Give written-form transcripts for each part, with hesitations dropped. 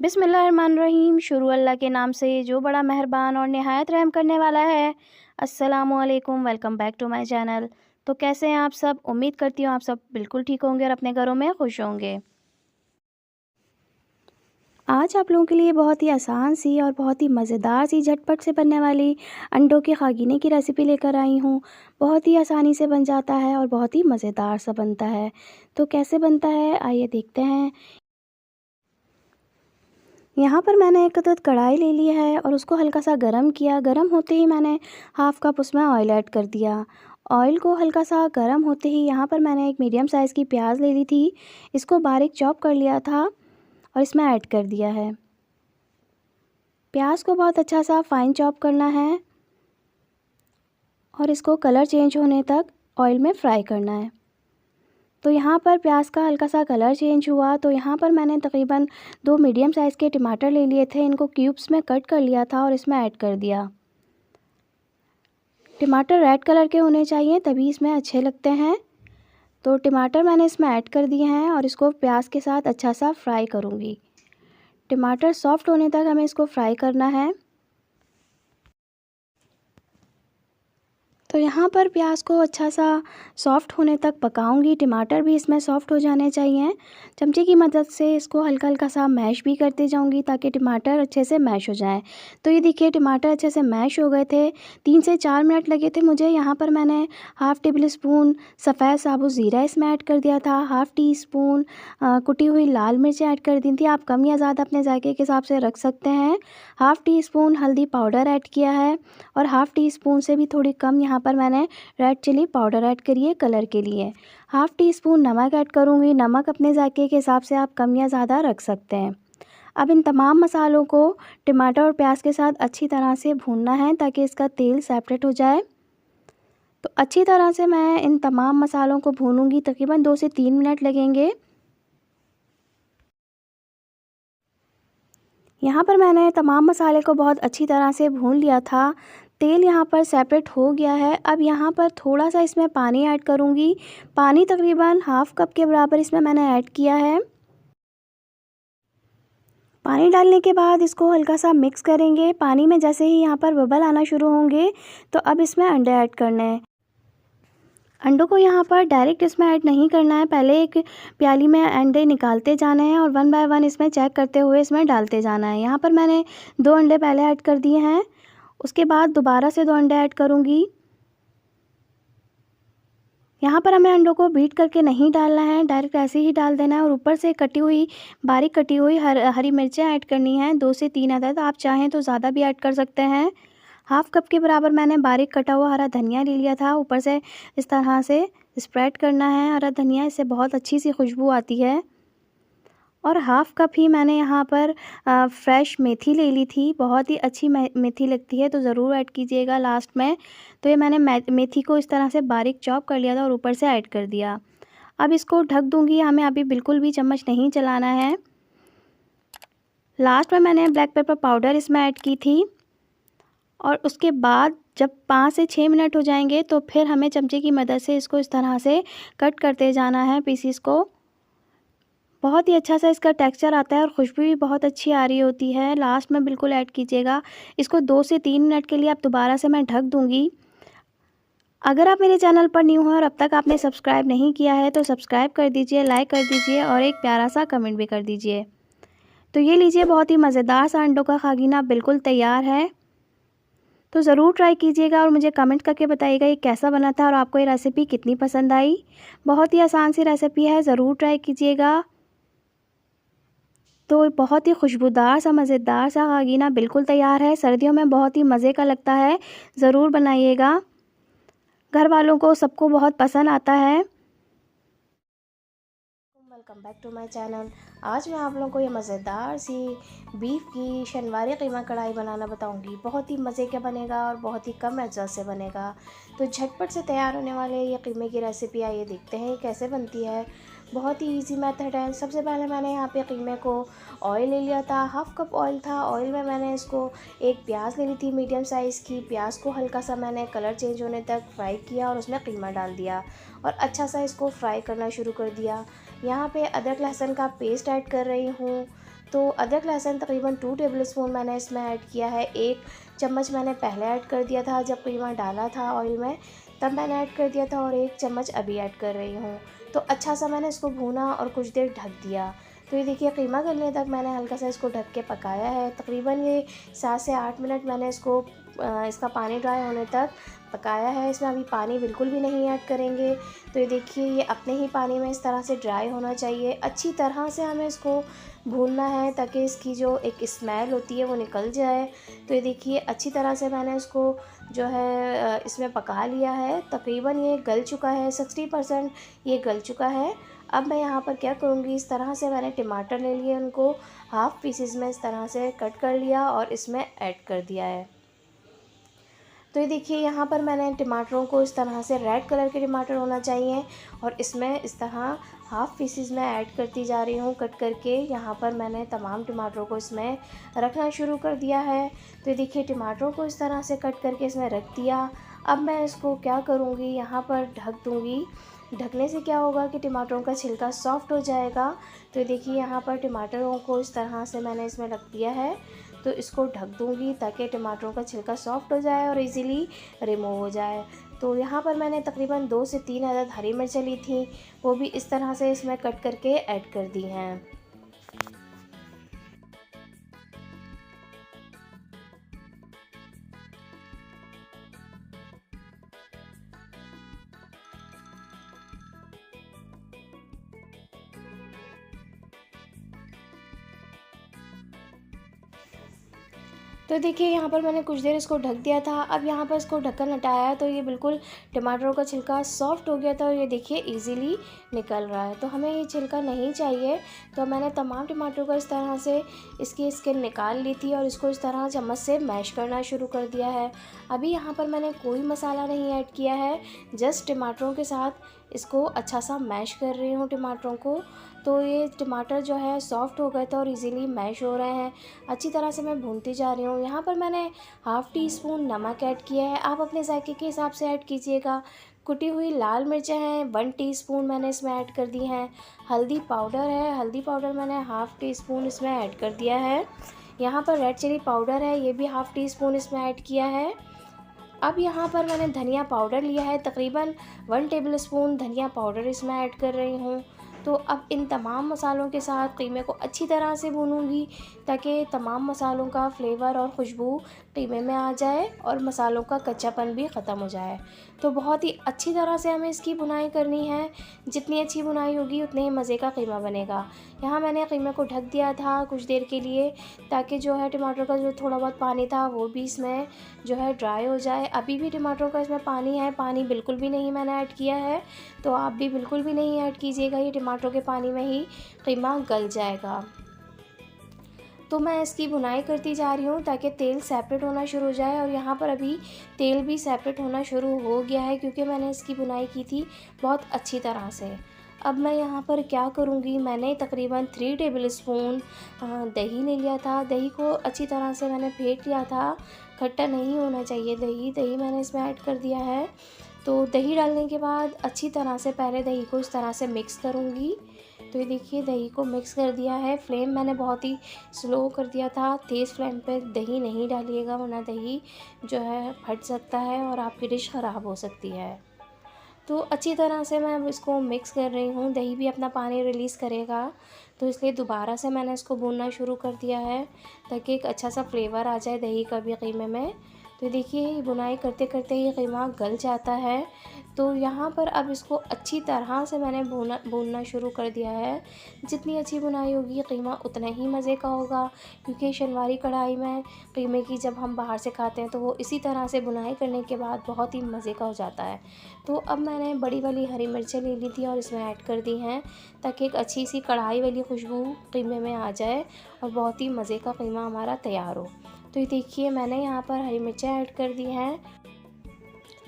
बिस्मिल्लाहिर्रहमानिर्रहीम। शुरू अल्लाह के नाम से जो बड़ा मेहरबान और निहायत रहम करने वाला है। अस्सलामुअलैकुम, welcome back to my channel. तो कैसे हैं आप सब? उम्मीद करती हूँ आप सब बिल्कुल ठीक होंगे और अपने घरों में खुश होंगे। आज आप लोगों के लिए बहुत ही आसान सी और बहुत ही मज़ेदार सी झटपट से बनने वाली अंडों के खागीने की रेसिपी लेकर आई हूँ। बहुत ही आसानी से बन जाता है और बहुत ही मज़ेदार सा बनता है। तो कैसे बनता है आइए देखते हैं। यहाँ पर मैंने एक अदद कढ़ाई ले ली है और उसको हल्का सा गरम किया। गरम होते ही मैंने हाफ़ कप उसमें ऑयल ऐड कर दिया। ऑयल को हल्का सा गरम होते ही यहाँ पर मैंने एक मीडियम साइज़ की प्याज ले ली थी। इसको बारीक चॉप कर लिया था और इसमें ऐड कर दिया है। प्याज को बहुत अच्छा सा फाइन चॉप करना है और इसको कलर चेंज होने तक ऑयल में फ्राई करना है। तो यहाँ पर प्याज का हल्का सा कलर चेंज हुआ तो यहाँ पर मैंने तकरीबन 2 मीडियम साइज़ के टमाटर ले लिए थे। इनको क्यूब्स में कट कर लिया था और इसमें ऐड कर दिया। टमाटर रेड कलर के होने चाहिए तभी इसमें अच्छे लगते हैं। तो टमाटर मैंने इसमें ऐड कर दिए हैं और इसको प्याज के साथ अच्छा सा फ्राई करूँगी। टमाटर सॉफ्ट होने तक हमें इसको फ्राई करना है। तो यहाँ पर प्याज को अच्छा सा सॉफ़्ट होने तक पकाऊंगी। टमाटर भी इसमें सॉफ़्ट हो जाने चाहिए। चमचे की मदद से इसको हल्का हल्का सा मैश भी करते जाऊंगी ताकि टमाटर अच्छे से मैश हो जाए। तो ये देखिए टमाटर अच्छे से मैश हो गए थे। 3 से 4 मिनट लगे थे मुझे। यहाँ पर मैंने हाफ़ टेबल स्पून सफ़ेद साबुत ज़ीरा इसमें ऐड कर दिया था। हाफ़ टी स्पून कुटी हुई लाल मिर्च ऐड कर दी थी। आप कम या ज़्यादा अपने जायके के हिसाब से रख सकते हैं। हाफ़ टी स्पून हल्दी पाउडर ऐड किया है और हाफ़ टी स्पून से भी थोड़ी कम यहाँ पर मैंने रेड चिली पाउडर ऐड करी है कलर के लिए। हाफ़ टी स्पून नमक ऐड करूँगी। नमक अपने जायके के हिसाब से आप कम या ज़्यादा रख सकते हैं। अब इन तमाम मसालों को टमाटर और प्याज के साथ अच्छी तरह से भूनना है ताकि इसका तेल सेपरेट हो जाए। तो अच्छी तरह से मैं इन तमाम मसालों को भूनूंगी। तकरीबन 2 से 3 मिनट लगेंगे। यहाँ पर मैंने तमाम मसाले को बहुत अच्छी तरह से भून लिया था। तेल यहाँ पर सेपरेट हो गया है। अब यहाँ पर थोड़ा सा इसमें पानी ऐड करूँगी। पानी तकरीबन हाफ़ कप के बराबर इसमें मैंने ऐड किया है। पानी डालने के बाद इसको हल्का सा मिक्स करेंगे। पानी में जैसे ही यहाँ पर बबल आना शुरू होंगे तो अब इसमें अंडे ऐड करने हैं। अंडों को यहाँ पर डायरेक्ट इसमें ऐड नहीं करना है। पहले एक प्याली में अंडे निकालते जाने हैं और 1 बाय 1 इसमें चेक करते हुए इसमें डालते जाना है। यहाँ पर मैंने 2 अंडे पहले ऐड कर दिए हैं। उसके बाद दोबारा से 2 अंडे ऐड करूँगी। यहाँ पर हमें अंडों को बीट करके नहीं डालना है, डायरेक्ट ऐसे ही डाल देना है और ऊपर से बारीक कटी हुई हरी मिर्चें ऐड करनी हैं 2 से 3 अदद। आप चाहें तो ज़्यादा भी ऐड कर सकते हैं। हाफ़ कप के बराबर मैंने बारीक कटा हुआ हरा धनिया ले लिया था। ऊपर से इस तरह से स्प्रेड करना है हरा धनिया, इससे बहुत अच्छी सी खुशबू आती है। और हाफ़ कप ही मैंने यहाँ पर फ्रेश मेथी ले ली थी। बहुत ही अच्छी मेथी लगती है तो ज़रूर ऐड कीजिएगा लास्ट में। तो ये मैंने मेथी को इस तरह से बारीक चॉप कर लिया था और ऊपर से ऐड कर दिया। अब इसको ढक दूँगी। हमें अभी बिल्कुल भी चम्मच नहीं चलाना है। लास्ट में मैंने ब्लैक पेपर पाउडर इसमें ऐड की थी और उसके बाद जब 5 से 6 मिनट हो जाएंगे तो फिर हमें चमचे की मदद से इसको इस तरह से कट करते जाना है पीसीस को। बहुत ही अच्छा सा इसका टेक्सचर आता है और खुशबू भी बहुत अच्छी आ रही होती है। लास्ट में बिल्कुल ऐड कीजिएगा। इसको 2 से 3 मिनट के लिए अब दोबारा से मैं ढक दूँगी। अगर आप मेरे चैनल पर न्यू हैं और अब तक आपने सब्सक्राइब नहीं किया है तो सब्सक्राइब कर दीजिए, लाइक कर दीजिए और एक प्यारा सा कमेंट भी कर दीजिए। तो ये लीजिए बहुत ही मज़ेदार सा अंडों का खागीना बिल्कुल तैयार है। तो ज़रूर ट्राई कीजिएगा और मुझे कमेंट करके बताइएगा ये कैसा बना था और आपको ये रेसिपी कितनी पसंद आई। बहुत ही आसान सी रेसिपी है, ज़रूर ट्राई कीजिएगा। तो बहुत ही खुशबूदार सा मज़ेदार सा खागीना बिल्कुल तैयार है। सर्दियों में बहुत ही मज़े का लगता है, ज़रूर बनाइएगा। घर वालों को सबको बहुत पसंद आता है। Welcome back to my channel. आज मैं आप लोगों को ये मज़ेदार सी बीफ की शनवारी कीमा कढ़ाई बनाना बताऊंगी। बहुत ही मज़े का बनेगा और बहुत ही कम अज्जा से बनेगा। तो झटपट से तैयार होने वाले ये कीमे की रेसिपी आइए देखते हैं ये कैसे बनती है। बहुत ही इजी मेथड है। सबसे पहले मैंने यहाँ पे कीमे को ऑयल ले लिया था। हाफ़ कप ऑयल था। ऑयल में मैंने इसको एक प्याज ले ली थी मीडियम साइज़ की। प्याज को हल्का सा मैंने कलर चेंज होने तक फ्राई किया और उसमें कीमा डाल दिया और अच्छा सा इसको फ्राई करना शुरू कर दिया। यहाँ पे अदरक लहसुन का पेस्ट ऐड कर रही हूँ। तो अदरक लहसुन तकरीबन 2 टेबलस्पून मैंने इसमें ऐड किया है। 1 चम्मच मैंने पहले ऐड कर दिया था जब कीमा डाला था ऑयल में, तब मैंने ऐड कर दिया था, और 1 चम्मच अभी ऐड कर रही हूँ। तो अच्छा सा मैंने इसको भूना और कुछ देर ढक दिया। तो ये देखिए कीमा गलने तक मैंने हल्का सा इसको ढक के पकाया है। तकरीबन ये 7 से 8 मिनट मैंने इसको इसका पानी ड्राई होने तक पकाया है। इसमें अभी पानी बिल्कुल भी नहीं ऐड करेंगे। तो ये देखिए ये अपने ही पानी में इस तरह से ड्राई होना चाहिए। अच्छी तरह से हमें इसको भूनना है ताकि इसकी जो एक स्मेल होती है वो निकल जाए। तो ये देखिए अच्छी तरह से मैंने इसको जो है इसमें पका लिया है। तकरीबन ये गल चुका है, 60% ये गल चुका है। अब मैं यहाँ पर क्या करूँगी, इस तरह से मैंने टमाटर ले लिए, उनको हाफ़ पीसेस में इस तरह से कट कर लिया और इसमें ऐड कर दिया है। तो ये देखिए यहाँ पर मैंने टमाटरों को इस तरह से रेड कलर के टमाटर होना चाहिए, और इसमें इस तरह हाफ़ पीसेस में ऐड करती जा रही हूँ कट करके। यहाँ पर मैंने तमाम टमाटरों को इसमें रखना शुरू कर दिया है। तो ये देखिए टमाटरों को इस तरह से कट करके इसमें रख दिया। अब मैं इसको क्या करूँगी, यहाँ पर ढक दूँगी। ढकने से क्या होगा कि टमाटरों का छिलका सॉफ़्ट हो जाएगा। तो ये देखिए यहाँ पर टमाटरों को इस तरह से मैंने इसमें रख दिया है। तो इसको ढक दूँगी ताकि टमाटरों का छिलका सॉफ़्ट हो जाए और इजीली रिमूव हो जाए। तो यहाँ पर मैंने तकरीबन 2 से 3 अदद हरी मिर्चें ली थी, वो भी इस तरह से इसमें कट करके ऐड कर दी हैं। तो देखिए यहाँ पर मैंने कुछ देर इसको ढक दिया था। अब यहाँ पर इसको ढक्कन हटाया है तो ये बिल्कुल टमाटरों का छिलका सॉफ़्ट हो गया था, और ये देखिए इजीली निकल रहा है। तो हमें ये छिलका नहीं चाहिए, तो मैंने तमाम टमाटरों को इस तरह से इसकी स्किन निकाल ली थी और इसको इस तरह चम्मच से मैश करना शुरू कर दिया है। अभी यहाँ पर मैंने कोई मसाला नहीं ऐड किया है, जस्ट टमाटरों के साथ इसको अच्छा सा मैश कर रही हूँ टमाटरों को। तो ये टमाटर जो है सॉफ़्ट हो गए थे और इजीली मैश हो रहे हैं। अच्छी तरह से मैं भूनती जा रही हूँ। यहाँ पर मैंने हाफ़ टी स्पून नमक ऐड किया है, आप अपने जायके के हिसाब से ऐड कीजिएगा। कुटी हुई लाल मिर्चें हैं 1 टीस्पून मैंने इसमें ऐड कर दी हैं। हल्दी पाउडर है, हल्दी पाउडर मैंने हाफ़ टी स्पून इसमें ऐड कर दिया है। यहाँ पर रेड चिली पाउडर है, ये भी हाफ़ टी स्पून इसमें ऐड किया है। अब यहाँ पर मैंने धनिया पाउडर लिया है, तकरीबन 1 टेबलस्पून धनिया पाउडर इसमें ऐड कर रही हूँ। तो अब इन तमाम मसालों के साथ कीमे को अच्छी तरह से भूनूंगी ताकि तमाम मसालों का फ्लेवर और खुशबू कीमे में आ जाए और मसालों का कच्चापन भी ख़त्म हो जाए। तो बहुत ही अच्छी तरह से हमें इसकी भुनाई करनी है। जितनी अच्छी भुनाई होगी उतने ही मज़े का कीमा बनेगा। यहाँ मैंने कीमे को ढक दिया था कुछ देर के लिए, ताकि जो है टमाटर का जो थोड़ा बहुत पानी था वो भी इसमें जो है ड्राई हो जाए। अभी भी टमाटरों का इसमें पानी है, पानी बिल्कुल भी नहीं मैंने ऐड किया है, तो आप भी बिल्कुल भी नहीं ऐड कीजिएगा, ये टमाटरों के पानी में ही कीमा गल जाएगा। तो मैं इसकी भुनाई करती जा रही हूँ ताकि तेल सेपरेट होना शुरू हो जाए, और यहाँ पर अभी तेल भी सेपरेट होना शुरू हो गया है क्योंकि मैंने इसकी भुनाई की थी बहुत अच्छी तरह से। अब मैं यहाँ पर क्या करूँगी, मैंने तकरीबन 3 टेबलस्पून दही ले लिया था। दही को अच्छी तरह से मैंने फेंट लिया था, खट्टा नहीं होना चाहिए दही मैंने इसमें ऐड कर दिया है। तो दही डालने के बाद अच्छी तरह से पहले दही को इस तरह से मिक्स करूँगी। तो ये देखिए दही को मिक्स कर दिया है। फ्लेम मैंने बहुत ही स्लो कर दिया था, तेज़ फ्लेम पे दही नहीं डालिएगा वरना दही जो है फट सकता है और आपकी डिश ख़राब हो सकती है। तो अच्छी तरह से मैं अब इसको मिक्स कर रही हूँ। दही भी अपना पानी रिलीज़ करेगा, तो इसलिए दोबारा से मैंने इसको भूनना शुरू कर दिया है ताकि एक अच्छा सा फ्लेवर आ जाए दही का भी कीमे में। तो देखिए बुनाई करते करते ये कीमा गल जाता है। तो यहाँ पर अब इसको अच्छी तरह से मैंने भूनना शुरू कर दिया है। जितनी अच्छी बुनाई होगी कीमा उतना ही मज़े का होगा, क्योंकि शनवारी कढ़ाई में कीमे की जब हम बाहर से खाते हैं तो वो इसी तरह से बुनाई करने के बाद बहुत ही मज़े का हो जाता है। तो अब मैंने बड़ी वाली हरी मिर्चें ले ली थी और इसमें ऐड कर दी हैं ताकि एक अच्छी सी कढ़ाई वाली खुशबू कीमे में आ जाए और बहुत ही मज़े का कीमा हमारा तैयार हो। तो ये देखिए मैंने यहाँ पर हरी मिर्चें ऐड कर दी हैं।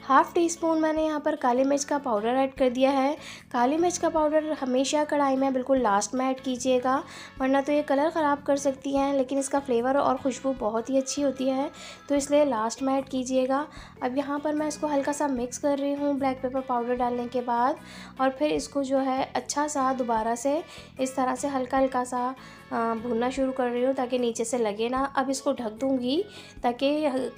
हाफ़ टी स्पून मैंने यहाँ पर काली मिर्च का पाउडर ऐड कर दिया है। काली मिर्च का पाउडर हमेशा कढ़ाई में बिल्कुल लास्ट में ऐड कीजिएगा, वरना तो ये कलर ख़राब कर सकती हैं, लेकिन इसका फ्लेवर और खुशबू बहुत ही अच्छी होती है, तो इसलिए लास्ट में ऐड कीजिएगा। अब यहाँ पर मैं इसको हल्का सा मिक्स कर रही हूँ ब्लैक पेपर पाउडर डालने के बाद, और फिर इसको जो है अच्छा सा दोबारा से इस तरह से हल्का हल्का सा भूनना शुरू कर रही हूँ ताकि नीचे से लगे ना। अब इसको ढक दूँगी ताकि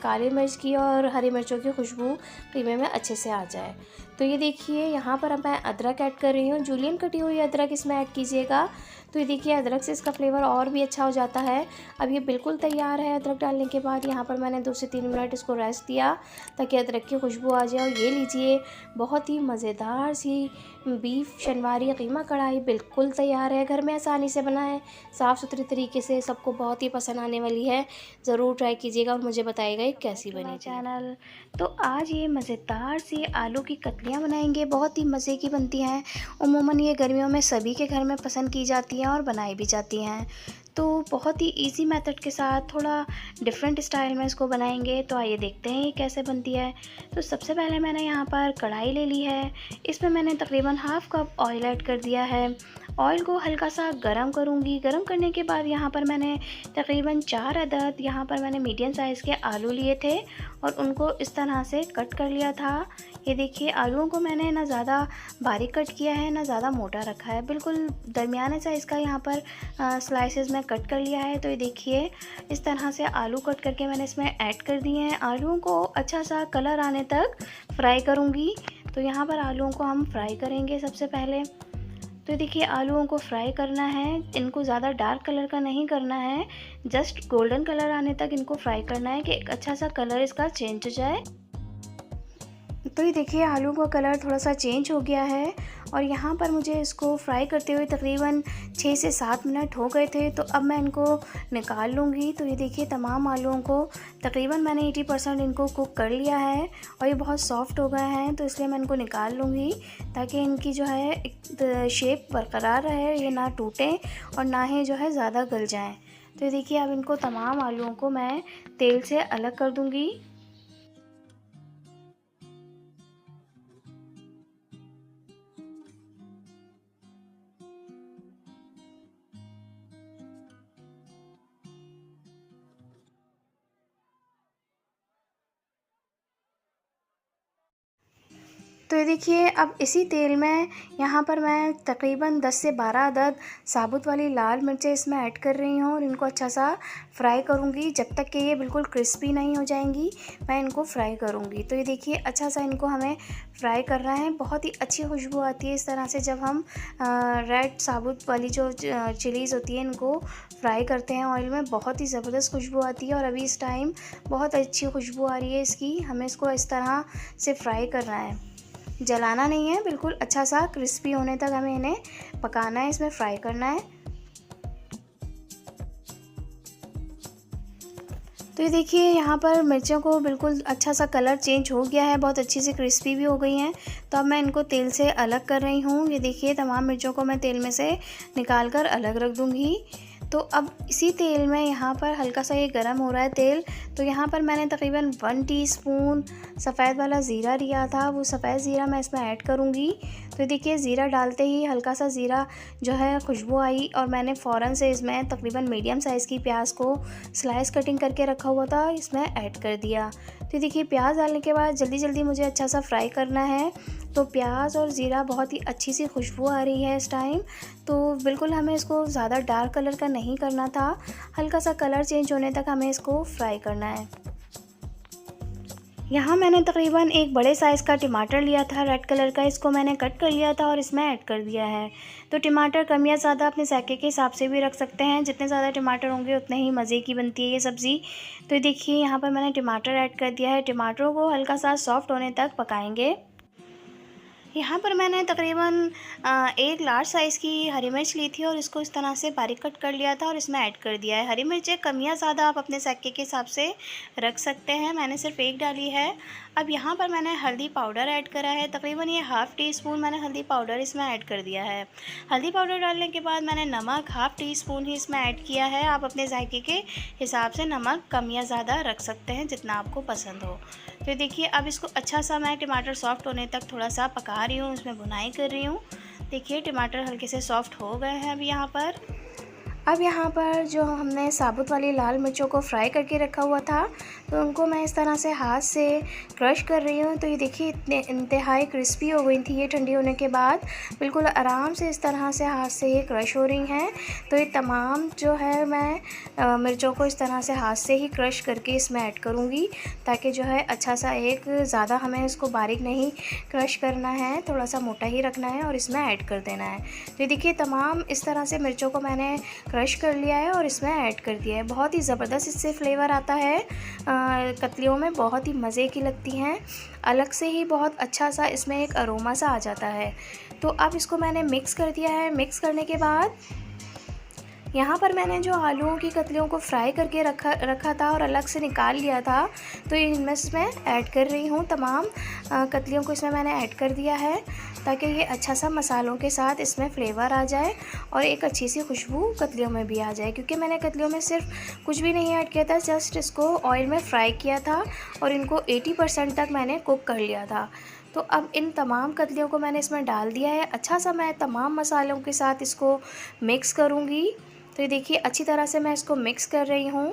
काली मिर्च की और हरी मिर्चों की खुशबू कीमे में अच्छे से आ जाए। तो ये देखिए यहाँ पर अब मैं अदरक ऐड कर रही हूँ। जूलियन कटी हुई अदरक इसमें ऐड कीजिएगा। तो ये देखिए अदरक से इसका फ्लेवर और भी अच्छा हो जाता है। अब ये बिल्कुल तैयार है। अदरक डालने के बाद यहाँ पर मैंने 2 से 3 मिनट इसको रेस्ट दिया ताकि अदरक की खुशबू आ जाए। और ये लीजिए बहुत ही मज़ेदार सी बीफ शनवारी कीमा कढ़ाई बिल्कुल तैयार है। घर में आसानी से बनाएं, साफ़ सुथरे तरीके से, सबको बहुत ही पसंद आने वाली है। ज़रूर ट्राई कीजिएगा और मुझे बताइएगा ये कैसी बनी चैनल। तो आज ये मज़ेदार सी आलू की कतलियाँ बनाएंगे, बहुत ही मज़े की बनती हैं। उमूमन ये गर्मियों में सभी के घर में पसंद की जाती हैं और बनाई भी जाती हैं। तो बहुत ही इजी मेथड के साथ थोड़ा डिफरेंट स्टाइल में इसको बनाएंगे। तो आइए देखते हैं ये कैसे बनती है। तो सबसे पहले मैंने यहाँ पर कढ़ाई ले ली है। इसमें मैंने तकरीबन हाफ़ कप ऑयल ऐड कर दिया है। ऑयल को हल्का सा गरम करूँगी। गरम करने के बाद यहाँ पर मैंने तकरीबन 4 अदद यहाँ पर मैंने मीडियम साइज़ के आलू लिए थे और उनको इस तरह से कट कर लिया था। ये देखिए आलूओं को मैंने ना ज़्यादा बारीक कट किया है ना ज़्यादा मोटा रखा है, बिल्कुल दरमियाने साइज़ का यहाँ पर स्लाइसेस में कट कर लिया है। तो ये देखिए इस तरह से आलू कट करके मैंने इसमें ऐड कर दिए हैं। आलूओं को अच्छा सा कलर आने तक फ्राई करूँगी। तो यहाँ पर आलूओं को हम फ्राई करेंगे सबसे पहले। तो देखिए आलूओं को फ्राई करना है, इनको ज़्यादा डार्क कलर का नहीं करना है, जस्ट गोल्डन कलर आने तक इनको फ्राई करना है कि एक अच्छा सा कलर इसका चेंज हो जाए। तो ये देखिए आलू का कलर थोड़ा सा चेंज हो गया है और यहाँ पर मुझे इसको फ्राई करते हुए तकरीबन 6 से 7 मिनट हो गए थे। तो अब मैं इनको निकाल लूँगी। तो ये देखिए तमाम आलूओं को तकरीबन मैंने 80% इनको कुक कर लिया है और ये बहुत सॉफ्ट हो गए हैं। तो इसलिए मैं इनको निकाल लूँगी ताकि इनकी जो है एक शेप बरकरार रहे, ये ना टूटें और ना ही जो है ज़्यादा गल जाएँ। तो ये देखिए अब इनको तमाम आलूओं को मैं तेल से अलग कर दूँगी। तो ये देखिए अब इसी तेल में यहाँ पर मैं तकरीबन 10 से 12 अदद साबुत वाली लाल मिर्चें इसमें ऐड कर रही हूँ और इनको अच्छा सा फ्राई करूँगी जब तक कि ये बिल्कुल क्रिस्पी नहीं हो जाएंगी, मैं इनको फ्राई करूँगी। तो ये देखिए अच्छा सा इनको हमें फ्राई करना है। बहुत ही अच्छी खुशबू आती है इस तरह से जब हम रेड साबुत वाली जो चिलीज़ होती है इनको फ्राई करते हैं ऑयल में, बहुत ही ज़बरदस्त खुशबू आती है। और अभी इस टाइम बहुत अच्छी खुशबू आ रही है इसकी। हमें इसको इस तरह से फ्राई करना है, जलाना नहीं है, बिल्कुल अच्छा सा क्रिस्पी होने तक हमें इन्हें पकाना है, इसमें फ्राई करना है। तो ये देखिए यहाँ पर मिर्चों को बिल्कुल अच्छा सा कलर चेंज हो गया है, बहुत अच्छी सी क्रिस्पी भी हो गई हैं। तो अब मैं इनको तेल से अलग कर रही हूँ। ये देखिए तमाम मिर्चों को मैं तेल में से निकाल कर अलग रख दूँगी। तो अब इसी तेल में यहाँ पर हल्का सा ये गर्म हो रहा है तेल। तो यहाँ पर मैंने तकरीबन 1 टीस्पून सफ़ेद वाला ज़ीरा लिया था, वो सफ़ेद ज़ीरा मैं इसमें ऐड करूँगी। तो देखिए ज़ीरा डालते ही हल्का सा ज़ीरा जो है खुशबू आई और मैंने फ़ौरन से इसमें तकरीबन मीडियम साइज़ की प्याज को स्लाइस कटिंग करके रखा हुआ था इसमें ऐड कर दिया। तो देखिए प्याज डालने के बाद जल्दी जल्दी मुझे अच्छा सा फ्राई करना है। तो प्याज और ज़ीरा बहुत ही अच्छी सी खुशबू आ रही है इस टाइम। तो बिल्कुल हमें इसको ज़्यादा डार्क कलर का नहीं करना था, हल्का सा कलर चेंज होने तक हमें इसको फ्राई करना है। यहाँ मैंने तकरीबन एक बड़े साइज़ का टमाटर लिया था रेड कलर का, इसको मैंने कट कर लिया था और इसमें ऐड कर दिया है। तो टमाटर कम या ज़्यादा अपने जायके के हिसाब से भी रख सकते हैं, जितने ज़्यादा टमाटर होंगे उतने ही मज़े की बनती है ये सब्ज़ी। तो देखिए यहाँ पर मैंने टमाटर ऐड कर दिया है। टमाटरों को हल्का सा सॉफ्ट होने तक पकाएंगे। यहाँ पर मैंने तकरीबन एक लार्ज साइज़ की हरी मिर्च ली थी और इसको इस तरह से बारीक कट कर लिया था और इसमें ऐड कर दिया है। हरी मिर्चें कम या ज़्यादा आप अपने जायके के हिसाब से रख सकते हैं, मैंने सिर्फ एक डाली है। अब यहाँ पर मैंने हल्दी पाउडर ऐड करा है, तकरीबन ये हाफ़ टी स्पून मैंने हल्दी पाउडर इसमें ऐड कर दिया है। हल्दी पाउडर डालने के बाद मैंने नमक हाफ़ टी स्पून ही इसमें ऐड किया है। आप अपने जायके के हिसाब से नमक कम या ज़्यादा रख सकते हैं, जितना आपको पसंद हो। तो देखिए अब इसको अच्छा सा मैं टमाटर सॉफ्ट होने तक थोड़ा सा पका रही हूँ, इसमें भुनाई कर रही हूँ। देखिए टमाटर हल्के से सॉफ्ट हो गए हैं अभी यहाँ पर। अब यहाँ पर जो हमने साबुत वाली लाल मिर्चों को फ्राई करके रखा हुआ था, तो उनको मैं इस तरह से हाथ से क्रश कर रही हूँ। तो ये देखिए इतने इंतहाई क्रिस्पी हो गई थी ये ठंडी होने के बाद, बिल्कुल आराम से इस तरह से हाथ से ये क्रश हो रही हैं। तो ये तमाम जो है मैं मिर्चों को इस तरह से हाथ से ही क्रश करके इसमें ऐड करूँगी, ताकि जो है अच्छा सा एक ज़्यादा हमें इसको बारीक नहीं क्रश करना है, थोड़ा सा मोटा ही रखना है और इसमें ऐड कर देना है। तो ये देखिए तमाम इस तरह से मिर्चों को मैंने क्रश कर लिया है और इसमें ऐड कर दिया है। बहुत ही ज़बरदस्त इससे फ्लेवर आता है, कतलियों में बहुत ही मज़े की लगती हैं, अलग से ही बहुत अच्छा सा इसमें एक अरोमा सा आ जाता है। तो अब इसको मैंने मिक्स कर दिया है। मिक्स करने के बाद यहाँ पर मैंने जो आलूओं की कतलियों को फ्राई करके रखा था और अलग से निकाल लिया था, तो इनमें इसमें ऐड कर रही हूँ। तमाम कतलियों को इसमें मैंने ऐड कर दिया है, ताकि ये अच्छा सा मसालों के साथ इसमें फ्लेवर आ जाए और एक अच्छी सी खुशबू कतलियों में भी आ जाए। क्योंकि मैंने कतलियों में सिर्फ कुछ भी नहीं ऐड किया था, जस्ट इसको ऑयल में फ्राई किया था और इनको 80% तक मैंने कुक कर लिया था। तो अब इन तमाम कतलियों को मैंने इसमें डाल दिया है। अच्छा सा मैं तमाम मसालों के साथ इसको मिक्स करूँगी। तो ये देखिए अच्छी तरह से मैं इसको मिक्स कर रही हूँ।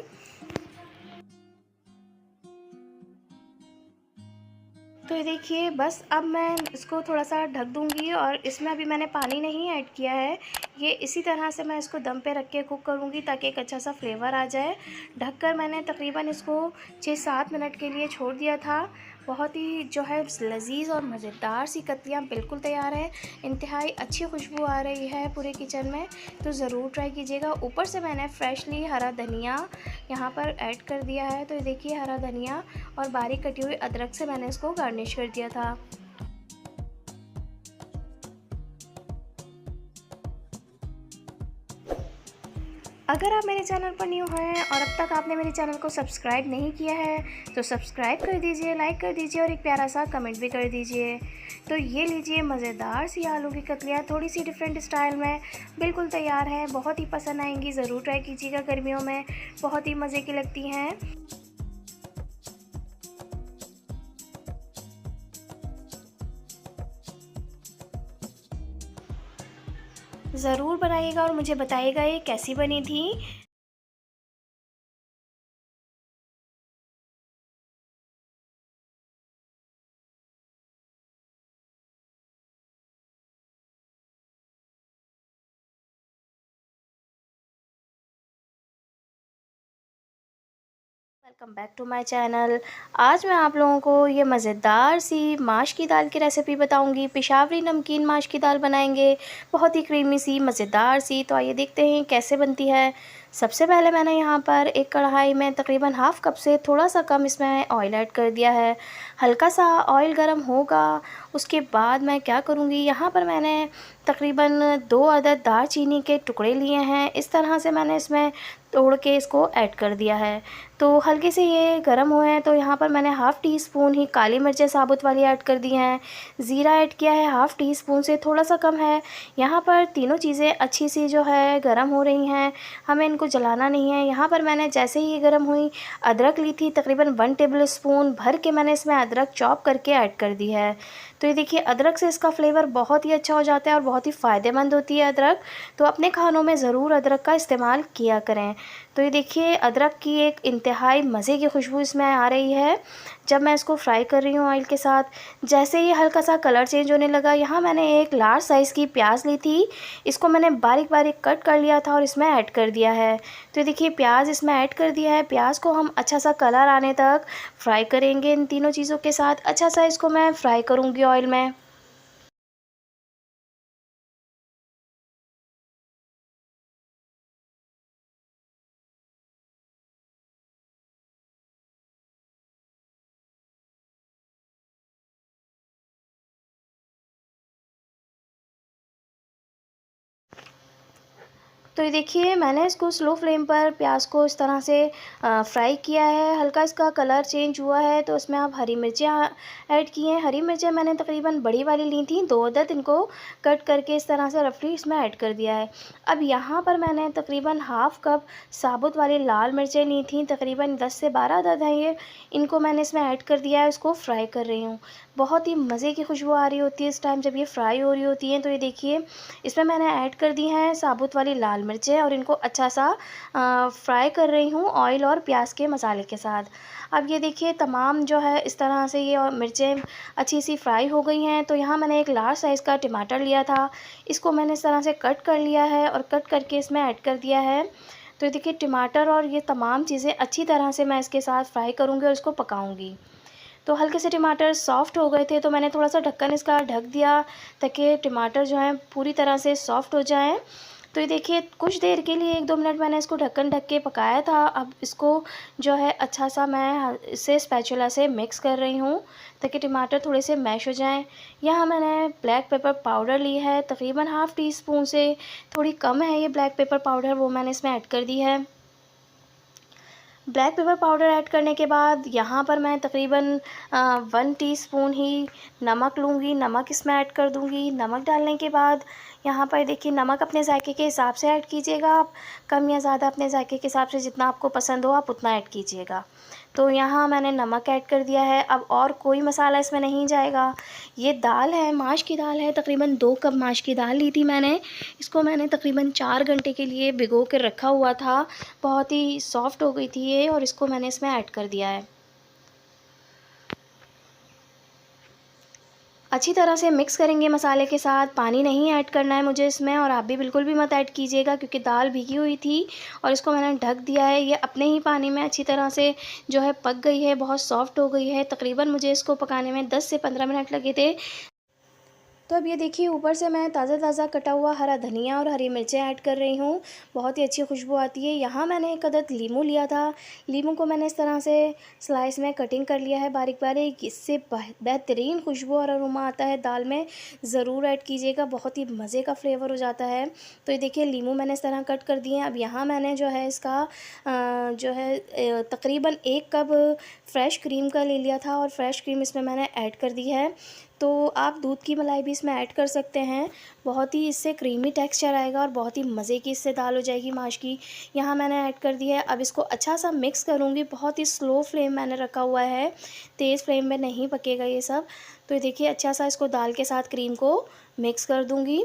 तो ये देखिए बस अब मैं इसको थोड़ा सा ढक दूँगी और इसमें अभी मैंने पानी नहीं ऐड किया है। ये इसी तरह से मैं इसको दम पे रख के कुक करूँगी, ताकि एक अच्छा सा फ्लेवर आ जाए। ढककर मैंने तकरीबन इसको 6-7 मिनट के लिए छोड़ दिया था। बहुत ही जो है लज़ीज़ और मज़ेदार सी कतलियाँ बिल्कुल तैयार है। इंतहाई अच्छी खुशबू आ रही है पूरे किचन में, तो ज़रूर ट्राई कीजिएगा। ऊपर से मैंने फ्रेशली हरा धनिया यहाँ पर ऐड कर दिया है। तो ये देखिए हरा धनिया और बारीक कटी हुई अदरक से मैंने इसको गार्निश कर दिया था। अगर आप मेरे चैनल पर न्यू हैं और अब तक आपने मेरे चैनल को सब्सक्राइब नहीं किया है, तो सब्सक्राइब कर दीजिए, लाइक कर दीजिए और एक प्यारा सा कमेंट भी कर दीजिए। तो ये लीजिए मज़ेदार सी आलू की कतलियाँ थोड़ी सी डिफरेंट स्टाइल में बिल्कुल तैयार है। बहुत ही पसंद आएंगी, ज़रूर ट्राई कीजिएगा। गर्मियों में बहुत ही मज़े की लगती हैं। ज़रूर बनाइएगा और मुझे बताइएगा ये कैसी बनी थी। Welcome back to my channel. आज मैं आप लोगों को ये मज़ेदार सी माश की दाल की रेसिपी बताऊंगी। पेशावरी नमकीन माश की दाल बनाएंगे, बहुत ही क्रीमी सी मज़ेदार सी। तो आइए देखते हैं कैसे बनती है। सबसे पहले मैंने यहाँ पर एक कढ़ाई में तकरीबन हाफ़ कप से थोड़ा सा कम इसमें ऑयल ऐड कर दिया है। हल्का सा ऑयल गर्म होगा, उसके बाद मैं क्या करूँगी, यहाँ पर मैंने तकरीबन 2 अदद दालचीनी के टुकड़े लिए हैं। इस तरह से मैंने इसमें तोड़ के इसको ऐड कर दिया है। तो हल्के से ये गर्म हुए हैं, तो यहाँ पर मैंने हाफ़ टी स्पून ही काली मिर्चें साबुत वाली ऐड कर दी हैं। ज़ीरा ऐड किया है, हाफ़ टी स्पून से थोड़ा सा कम है। यहाँ पर तीनों चीज़ें अच्छी सी जो है गर्म हो रही हैं, हमें इनको जलाना नहीं है। यहाँ पर मैंने जैसे ही ये गर्म हुई, अदरक ली थी तकरीबन 1 टेबल स्पून भर के, मैंने इसमें अदरक चॉप करके ऐड कर दी है। तो ये देखिए अदरक से इसका फ्लेवर बहुत ही अच्छा हो जाता है और बहुत ही फ़ायदेमंद होती है अदरक। तो अपने खानों में ज़रूर अदरक का इस्तेमाल किया करें। तो ये देखिए अदरक की एक इंतहाई मज़े की खुशबू इसमें आ रही है जब मैं इसको फ्राई कर रही हूँ ऑयल के साथ। जैसे ही हल्का सा कलर चेंज होने लगा, यहाँ मैंने एक लार्ज साइज़ की प्याज ली थी, इसको मैंने बारीक बारीक कट कर लिया था और इसमें ऐड कर दिया है। तो ये देखिए प्याज इसमें ऐड कर दिया है। प्याज को हम अच्छा सा कलर आने तक फ्राई करेंगे इन तीनों चीज़ों के साथ। अच्छा सा इसको मैं फ्राई करूँगी ऑयल में। तो ये देखिए मैंने इसको स्लो फ्लेम पर प्याज को इस तरह से फ्राई किया है। हल्का इसका कलर चेंज हुआ है, तो उसमें आप हरी मिर्चियाँ ऐड की हैं। हरी मिर्चें मैंने तकरीबन बड़ी वाली ली थी, 2 अदद, इनको कट करके इस तरह से रफली इसमें ऐड कर दिया है। अब यहाँ पर मैंने तकरीबन हाफ़ कप साबुत वाली लाल मिर्चें ली थी, तकरीबन 10 से 12 अदद हैं ये। इनको मैंने इसमें ऐड कर दिया है, इसको फ्राई कर रही हूँ। बहुत ही मज़े की खुशबू आ रही होती है इस टाइम जब ये फ्राई हो रही होती हैं। तो ये देखिए इसमें मैंने ऐड कर दी हैं साबुत वाली लाल मिर्चें और इनको अच्छा सा फ्राई कर रही हूँ ऑयल और प्याज के मसाले के साथ। अब ये देखिए तमाम जो है इस तरह से ये और मिर्चें अच्छी सी फ्राई हो गई हैं। तो यहाँ मैंने एक लार्ज साइज़ का टमाटर लिया था, इसको मैंने इस तरह से कट कर लिया है और कट करके इसमें ऐड कर दिया है। तो देखिए टमाटर और ये तमाम चीज़ें अच्छी तरह से मैं इसके साथ फ्राई करूँगी और इसको पकाऊँगी। तो हल्के से टमाटर सॉफ़्ट हो गए थे तो मैंने थोड़ा-सा ढक्कन इसका ढक दिया ताकि टमाटर जो हैं पूरी तरह से सॉफ़्ट हो जाएँ। तो ये देखिए कुछ देर के लिए 1-2 मिनट मैंने इसको ढक्कन ढक के पकाया था। अब इसको जो है अच्छा सा मैं इसे स्पैचुला से मिक्स कर रही हूँ ताकि टमाटर थोड़े से मैश हो जाएँ। यहाँ मैंने ब्लैक पेपर पाउडर ली है, तकरीबन हाफ़ टी स्पून से थोड़ी कम है ये ब्लैक पेपर पाउडर, वो मैंने इसमें ऐड कर दी है। ब्लैक पेपर पाउडर ऐड करने के बाद यहाँ पर मैं तकरीबन 1 टीस्पून ही नमक लूँगी, नमक इसमें ऐड कर दूँगी। नमक डालने के बाद यहाँ पर देखिए नमक अपने ज़ायके के हिसाब से ऐड कीजिएगा आप, कम या ज़्यादा अपने ज़ायके के हिसाब से जितना आपको पसंद हो आप उतना ऐड कीजिएगा। तो यहाँ मैंने नमक ऐड कर दिया है, अब और कोई मसाला इसमें नहीं जाएगा। ये दाल है, माश की दाल है, तकरीबन 2 कप माश की दाल ली थी मैंने। इसको मैंने तकरीबन 4 घंटे के लिए भिगो के रखा हुआ था, बहुत ही सॉफ़्ट हो गई थी ये और इसको मैंने इसमें ऐड कर दिया है। अच्छी तरह से मिक्स करेंगे मसाले के साथ, पानी नहीं ऐड करना है मुझे इसमें और आप भी बिल्कुल भी मत ऐड कीजिएगा क्योंकि दाल भीगी हुई थी और इसको मैंने ढक दिया है। ये अपने ही पानी में अच्छी तरह से जो है पक गई है, बहुत सॉफ़्ट हो गई है। तकरीबन मुझे इसको पकाने में 10 से 15 मिनट लगे थे। तो अब ये देखिए ऊपर से मैं ताज़ा-ताज़ा कटा हुआ हरा धनिया और हरी मिर्चें ऐड कर रही हूँ, बहुत ही अच्छी खुशबू आती है। यहाँ मैंने एक अदद लीमू लिया था, लीमू को मैंने इस तरह से स्लाइस में कटिंग कर लिया है बारीक-बारीक, इससे बेहतरीन खुशबू और अरोमा आता है दाल में, ज़रूर ऐड कीजिएगा, बहुत ही मज़े का फ्लेवर हो जाता है। तो ये देखिए लीमू मैंने इस तरह कट कर दिए हैं। अब यहाँ मैंने जो है इसका जो है तकरीबन 1 कप फ्रेश क्रीम का ले लिया था और फ्रेश क्रीम इसमें मैंने ऐड कर दी है। तो आप दूध की मलाई भी इसमें ऐड कर सकते हैं, बहुत ही इससे क्रीमी टेक्सचर आएगा और बहुत ही मज़े की इससे दाल हो जाएगी माश की। यहाँ मैंने ऐड कर दी है, अब इसको अच्छा सा मिक्स करूँगी, बहुत ही स्लो फ्लेम मैंने रखा हुआ है, तेज़ फ्लेम में नहीं पकेगा ये सब। तो ये देखिए अच्छा सा इसको दाल के साथ क्रीम को मिक्स कर दूँगी।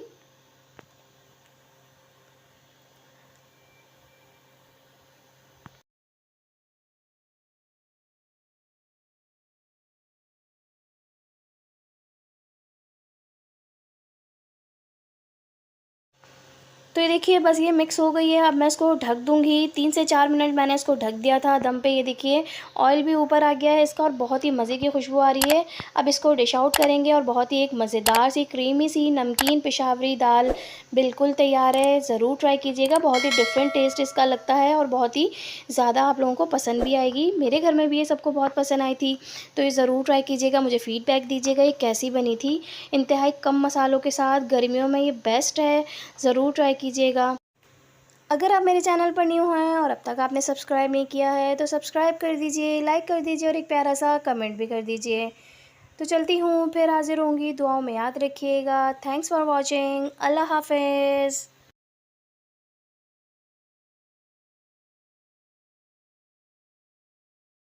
तो ये देखिए बस ये मिक्स हो गई है, अब मैं इसको ढक दूँगी। 3 से 4 मिनट मैंने इसको ढक दिया था दम पे, ये देखिए ऑयल भी ऊपर आ गया है इसका और बहुत ही मज़े की खुशबू आ रही है। अब इसको डिश आउट करेंगे और बहुत ही एक मज़ेदार सी क्रीमी सी नमकीन पेशावरी दाल बिल्कुल तैयार है। ज़रूर ट्राई कीजिएगा, बहुत ही डिफरेंट टेस्ट इसका लगता है और बहुत ही ज़्यादा आप लोगों को पसंद भी आएगी। मेरे घर में भी ये सबको बहुत पसंद आई थी, तो ये ज़रूर ट्राई कीजिएगा, मुझे फ़ीडबैक दीजिएगा ये कैसी बनी थी। इंतहाई कम मसालों के साथ गर्मियों में ये बेस्ट है, ज़रूर ट्राई कीजिएगा। अगर आप मेरे चैनल पर न्यू हैं और अब तक आपने सब्सक्राइब नहीं किया है तो सब्सक्राइब कर दीजिए, लाइक कर दीजिए और एक प्यारा सा कमेंट भी कर दीजिए। तो चलती हूँ, फिर हाज़िर होंगी, दुआओं में याद रखिएगा। Thanks for watching. अल्लाह हाफ़िज़।